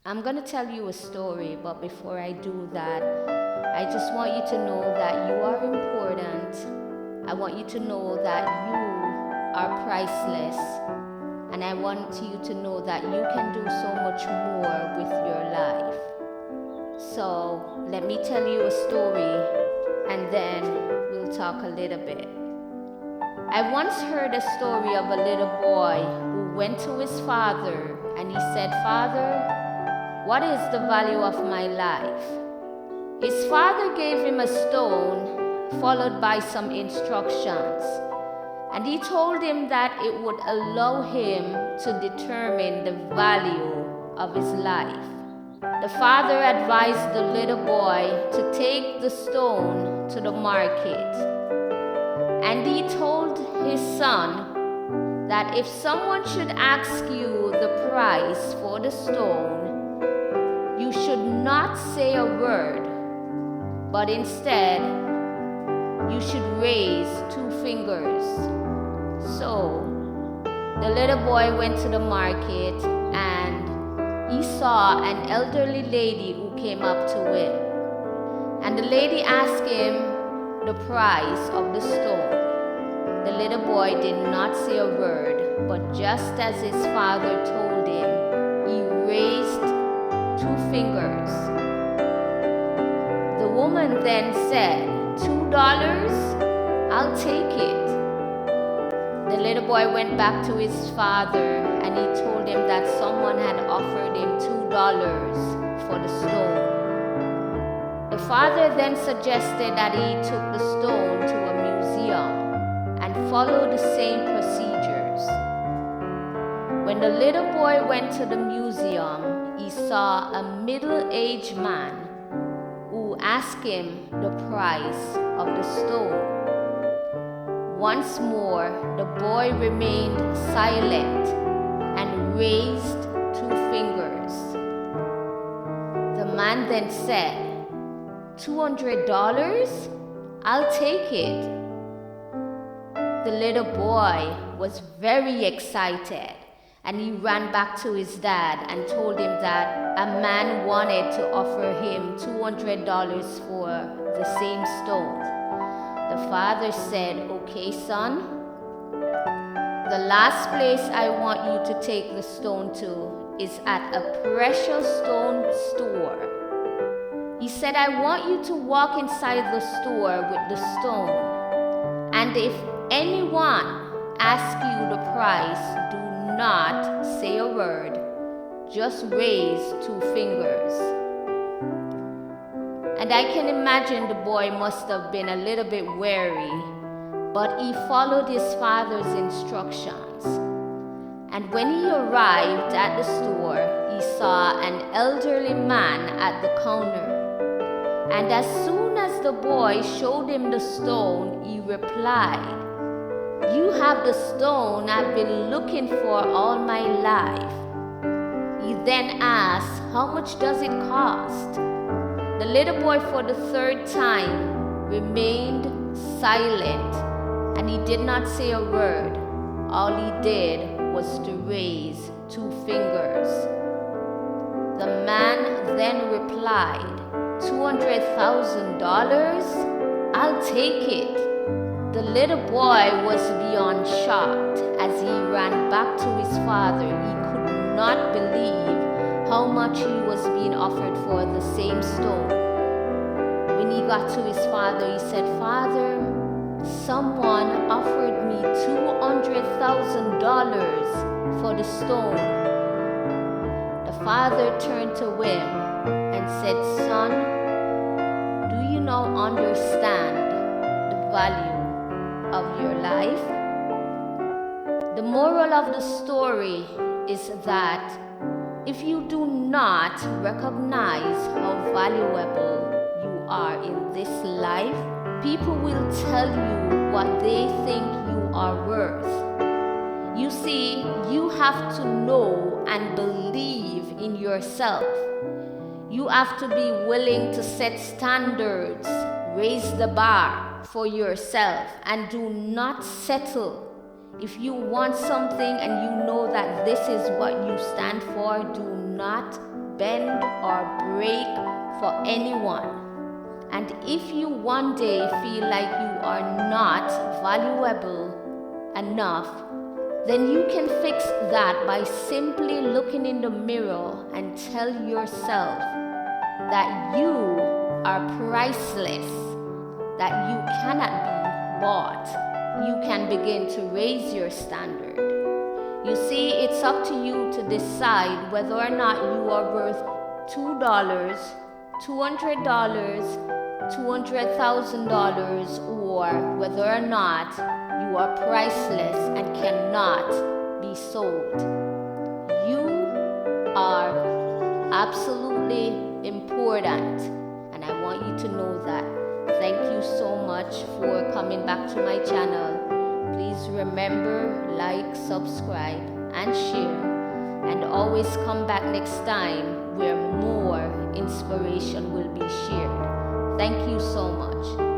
I'm going to tell you a story, but before I do that, I just want you to know that you are important. I want you to know that you are priceless. And I want you to know that you can do so much more with your life. So let me tell you a story and then we'll talk a little bit. I once heard a story of a little boy who went to his father and he said, "Father, what is the value of my life?" His father gave him a stone followed by some instructions, and he told him that it would allow him to determine the value of his life. The father advised the little boy to take the stone to the market, and he told his son that if someone should ask you the price for the stone, you should not say a word, but instead you should raise 2 fingers. So the little boy went to the market and he saw an elderly lady who came up to him. And the lady asked him the price of the stone. The little boy did not say a word, but just as his father told him, he raised 2 fingers. The woman then said, $2? I'll take it. The little boy went back to his father and he told him that someone had offered him $2 for the stone. The father then suggested that he took the stone to a museum and follow the same procedures. When the little boy went to the museum, he saw a middle-aged man who asked him the price of the stone. Once more, the boy remained silent and raised 2 fingers. The man then said, $200? I'll take it. The little boy was very excited and he ran back to his dad and told him that a man wanted to offer him $200 for the same stone. The father said, "Okay, son, the last place I want you to take the stone to is at a precious stone store." He said, "I want you to walk inside the store with the stone, and if anyone asks you the price, do not say a word, just raise 2 fingers." And I can imagine the boy must have been a little bit wary, but he followed his father's instructions. And when he arrived at the store, he saw an elderly man at the counter. And as soon as the boy showed him the stone, he replied, "You have the stone I've been looking for all my life." He then asked, "How much does it cost?" The little boy for the 3rd time remained silent and he did not say a word. All he did was to raise 2 fingers. The man then replied, $200,000? I'll take it. The little boy was beyond shocked as he ran back to his father. He could not believe how much he was being offered for the same stone. When he got to his father, he said, "Father, someone offered me $200,000 for the stone." The father turned to him and said, "Son, do you now understand the value of your life?" The moral of the story is that if you do not recognize how valuable you are in this life, people will tell you what they think you are worth. You see, you have to know and believe in yourself. You have to be willing to set standards, raise the bar for yourself, and do not settle. If you want something and you know that this is what you stand for, do not bend or break for anyone. And if you one day feel like you are not valuable enough, then you can fix that by simply looking in the mirror and tell yourself that you are priceless, that you cannot be bought. You can begin to raise your standard. You see, it's up to you to decide whether or not you are worth $2, $200, $200,000, or whether or not you are priceless and cannot be sold. You are absolutely important, and I want you to know that. Thank you so much for coming back to my channel. Please remember, like, subscribe, and share, and always come back next time where more inspiration will be shared. Thank you so much.